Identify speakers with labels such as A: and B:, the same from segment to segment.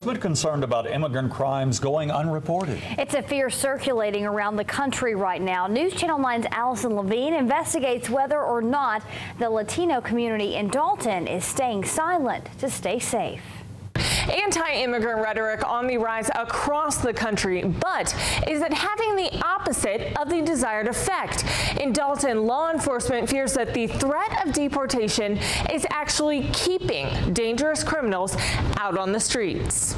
A: But concerned about immigrant crimes going unreported.
B: It's a fear circulating around the country right now. News Channel 9's Allison Levine investigates whether or not the Latino community in Dalton is staying silent to stay safe.
C: Anti-immigrant rhetoric on the rise across the country, but is it having the opposite of the desired effect? In Dalton, law enforcement fears that the threat of deportation is actually keeping dangerous criminals out on the streets.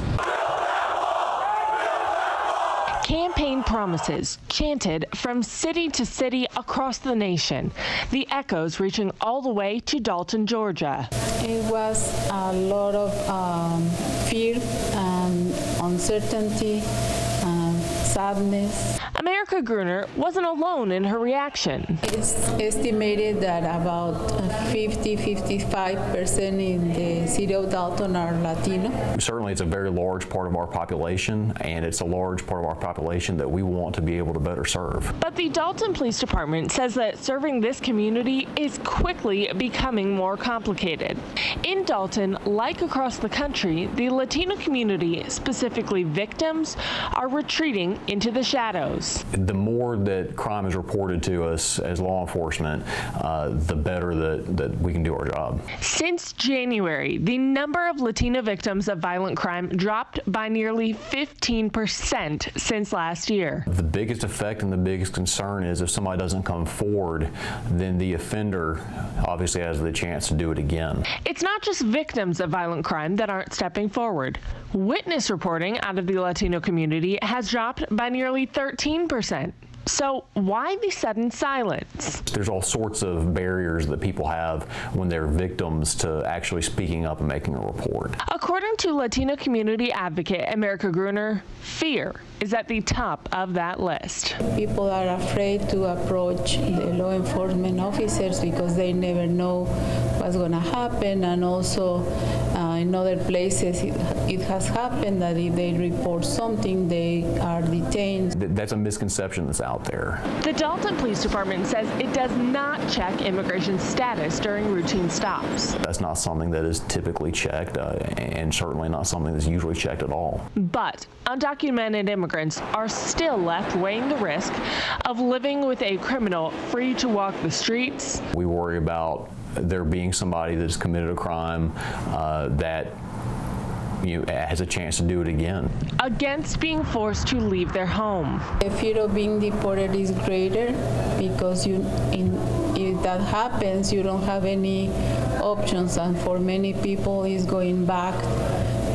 C: Campaign promises chanted from city to city across the nation, the echoes reaching all the way to Dalton, Georgia.
D: It was a lot of fear and uncertainty, sadness.
C: America Gruner wasn't alone in her reaction.
D: It's estimated that about 50–55% in the city of Dalton are Latino.
E: Certainly it's a very large part of our population, and it's a large part of our population that we want to be able to better serve.
C: But the Dalton Police Department says that serving this community is quickly becoming more complicated. In Dalton, like across the country, the Latino community, specifically victims, are retreating into the shadows.
E: The more that crime is reported to us as law enforcement, the better that we can do our job.
C: Since January, the number of Latino victims of violent crime dropped by nearly 15% since last year.
E: The biggest effect and the biggest concern is if somebody doesn't come forward, then the offender obviously has the chance to do it again.
C: It's not just victims of violent crime that aren't stepping forward. Witness reporting out of the Latino community has dropped by nearly 13%. So why the sudden silence?
E: There's all sorts of barriers that people have when they're victims to actually speaking up and making a report.
C: According to Latino community advocate America Gruner, fear is at the top of that list.
D: People are afraid to approach the law enforcement officers because they never know what's going to happen, and also in other places it has happened that if they report something, they are detained.
E: That's a misconception that's out there.
C: The Dalton Police Department says it does not check immigration status during routine stops.
E: That's not something that is typically checked, and certainly not something that's usually checked at all.
C: But undocumented immigrants are still left weighing the risk of living with a criminal free to walk the streets.
E: We worry about there being somebody that's committed a crime that has a chance to do it again.
C: Against being forced to leave their home.
D: The fear of being deported is greater because if that happens, you don't have any options, and for many people it's going back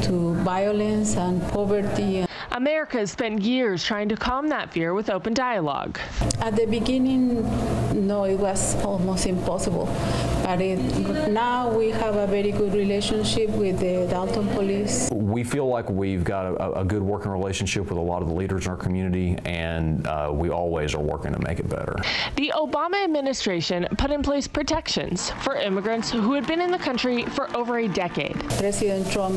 D: to violence and poverty.
C: America has spent years trying to calm that fear with open dialogue.
D: At the beginning, no, it was almost impossible. But now we have a very good relationship with the Dalton Police.
E: We feel like we've got a good working relationship with a lot of the leaders in our community, and we always are working to make it better.
C: The Obama administration put in place protections for immigrants who had been in the country for over a decade.
D: President Trump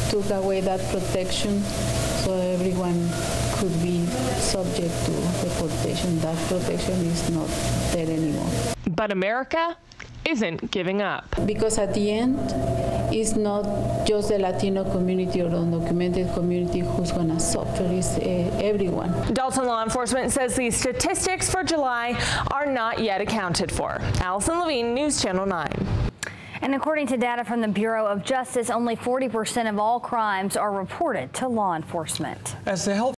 D: took away that protection so everyone could be subject to deportation. That protection is not there anymore.
C: But America isn't giving up.
D: Because at the end, it's not just the Latino community or the undocumented community who's going to suffer, it's everyone.
C: Dalton law enforcement says the statistics for July are not yet accounted for. Allison Levine, News Channel 9.
B: And according to data from the Bureau of Justice, only 40% of all crimes are reported to law enforcement.
A: As the health